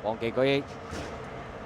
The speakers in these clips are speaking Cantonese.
忘記舉起。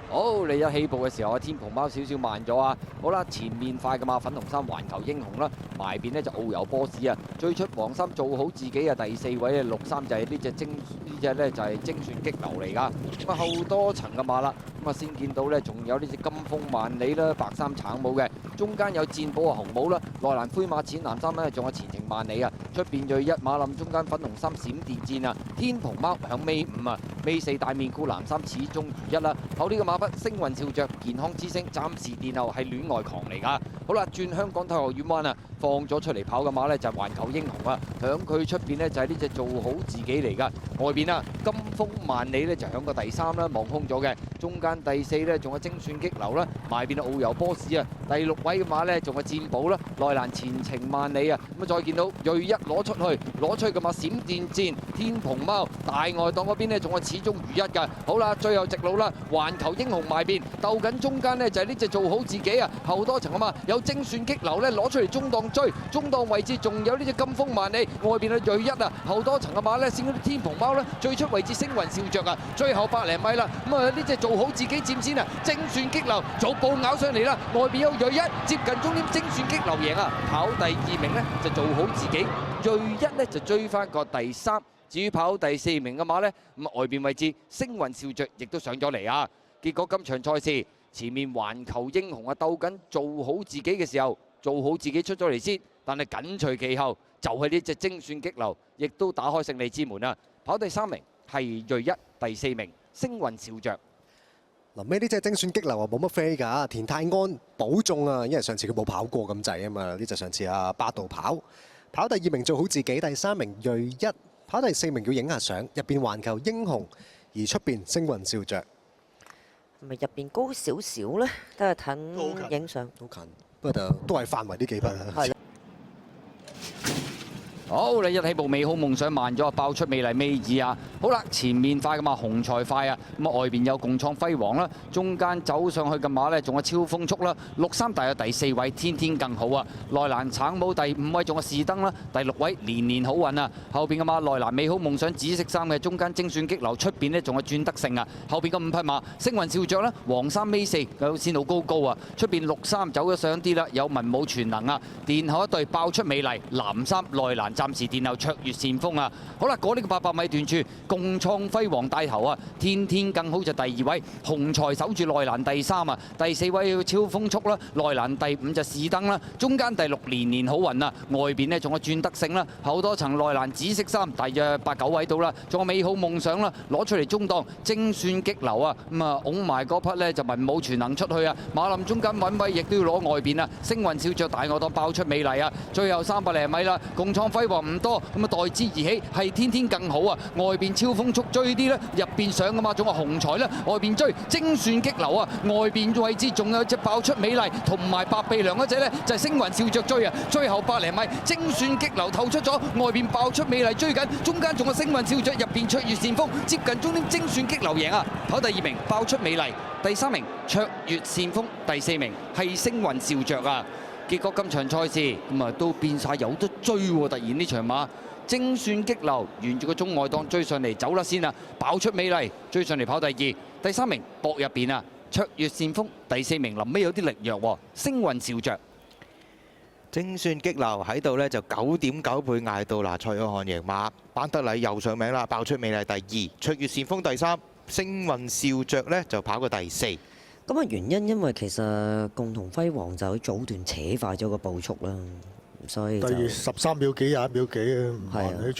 好，你一起步嘅時候啊，天蓬貓少少慢咗啊。好啦，前面快噶嘛，粉紅衫環球英雄啦，埋邊呢就遨遊波士啊。最出黃衫做好自己啊，第4位咧綠衫就係呢隻咧就係精算激流嚟㗎。咁啊後多層嘅馬啦，咁啊先見到咧仲有呢隻金風萬里啦，白衫橙帽嘅，中間有戰寶啊紅帽啦，內欄灰馬淺藍衫咧仲有前程萬里啊。出邊鋭一馬冧，中間粉紅衫閃電戰啊，天蓬貓響尾5啊，尾4大面箍藍衫始終如一啦。後呢個馬匹星雲笑着，健康之星，暫時殿後係戀愛狂嚟㗎。好啦，轉香港體育學院灣啊，放咗出嚟跑嘅馬呢就係環球英雄啊，響佢出邊呢就係呢隻做好自己嚟㗎。外邊啊，金風萬里呢就響個第3啦，望空咗嘅。中間第4呢仲有精算激流啦，埋邊遨遊波士啊，第6位嘅馬呢仲有戰寶啦，內欄前程萬里啊。咁啊再見到鋭一攞出去嘅馬閃電戰，天蓬貓大外檔嗰邊呢仲有始終如一㗎。好啦，最後直路啦，環球英雄埋邊鬥緊中間呢就係呢隻做好自己啊，後多層啊嘛，有精算激流呢攞出嚟中檔追，中檔位置仲有呢隻金風萬里，外邊嘅鋭一啊，後多層嘅馬呢先嗰啲天蓬貓呢最出位置星雲笑着啊，最後100零米啦，咁啊呢隻做好自己佔先啊，精算激流逐步咬上嚟啦，外邊有鋭一接近終點，精算激流贏啊，跑第2名呢就做好自己，鋭一呢就追翻個第3。至於跑第4名嘅馬呢，咁外邊位置星雲笑着亦都上咗嚟啊！結果今場賽事前面環球英雄啊鬥緊做好自己嘅時候，做好自己出咗嚟先，但係緊隨其後就係呢隻精算激流，亦都打開勝利之門啊！跑第3名係鋭一，第4名星雲笑着。臨尾呢隻精算激流啊冇乜飛㗎，田泰安保中啊，因為上次佢冇跑過咁滯啊嘛，呢隻上次啊巴度跑第2名做好自己，第3名鋭一。跑第4名要影下相，入邊環球英雄，而出邊星雲笑着。係咪入邊高少少咧？都係睇影相。好近，不過都係範圍呢幾匹啊。係。好，你一起步美好夢想慢咗啊，爆出美麗尾2啊！好啦，前面快嘅馬紅財快啊，咁啊外邊有共創輝煌啦，中間走上去嘅馬呢，仲有超風速啦，綠衫大約第4位，天天更好啊！內欄橙帽第5位，仲有士登啦，第6位年年好運啊！後邊嘅馬內欄美好夢想紫色衫嘅，中間精算激流，出邊呢仲有轉得勝啊！後邊嘅5匹馬星雲笑着啦，黃衫尾4有線路高高啊！出邊綠衫走咗上啲啦，有文武全能啊！殿後一隊爆出美麗，藍衫內欄暫時殿後卓越善風啊！好啦，過呢個800米段處，共創輝煌帶頭啊！天天更好就第2位，紅財守住內欄第3啊！第4位要超風速啦，內欄第5就士登啦，中間第6年年好運啊！外邊呢仲有轉得勝啦，後多層內欄紫色衫，大約8、9位到啦，仲有美好夢想啦，攞出嚟中檔精算激流啊！咁啊，擁埋嗰匹呢就文武全能出去啊！馬林中間穩位亦都要攞外邊啊！星雲笑着大外檔爆出美麗啊！最後300零米啦，共創輝煌唔多。咁啊，代之而起係天天更好啊！外邊超風速追啲咧，入邊上噶嘛，仲有紅財咧，外邊追精算激流啊！外邊位置仲有隻爆出美麗同埋白鼻梁嗰隻咧，就係星雲笑着追啊！最後100零米精算激流透出咗，外邊爆出美麗追緊，中間仲有星雲笑着，入邊卓越善風，接近終點精算激流贏啊！跑第2名爆出美麗，第3名卓越善風，第4名係星雲笑着啊！結果今場賽事咁啊都變晒有得追喎！突然呢場馬精算激流沿住個中外檔追上嚟走啦先啊，爆出美麗追上嚟跑第2，第3名搏入邊啊，卓越善風，第4名臨尾有啲力弱喎，星雲笑着。精算激流喺度呢，就9.9倍嗌到嗱，蔡約翰贏馬，班德禮又上名啦，爆出美麗第2，卓越善風第3，星雲笑着呢就跑過第4。咁啊原因因為其實共同輝煌就喺早段扯快咗個步速啦，所以第13秒幾、21秒幾啊，唔慢